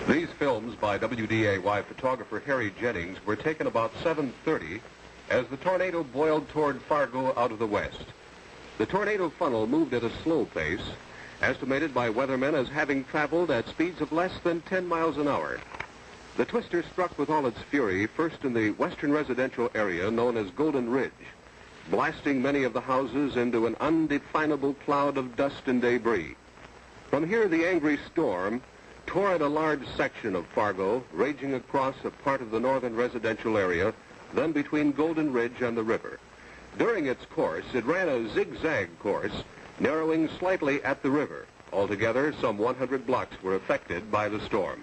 These films by WDAY photographer Harry Jennings were taken about 7:30 as the tornado boiled toward Fargo out of the west. The tornado funnel moved at a slow pace, estimated by weathermen as having traveled at speeds of less than 10 miles an hour. The twister struck with all its fury first in the western residential area known as Golden Ridge, blasting many of the houses into an undefinable cloud of dust and debris. From here, the angry storm tore at a large section of Fargo, raging across a part of the northern residential area, then between Golden Ridge and the river. During its course, it ran a zigzag course, narrowing slightly at the river. Altogether, some 100 blocks were affected by the storm.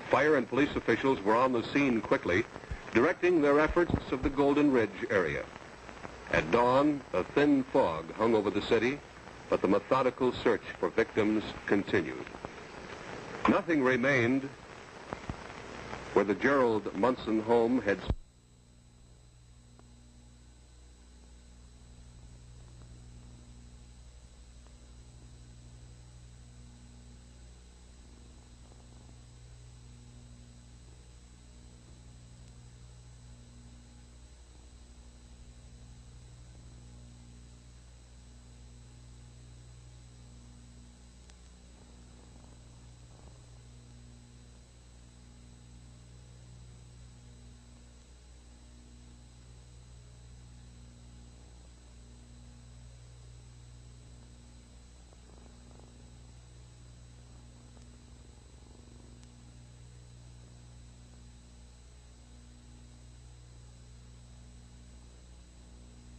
Fire and police officials were on the scene quickly, directing their efforts of the Golden Ridge area. At dawn, a thin fog hung over the city, but the methodical search for victims continued. Nothing remained where the Gerald Munson home had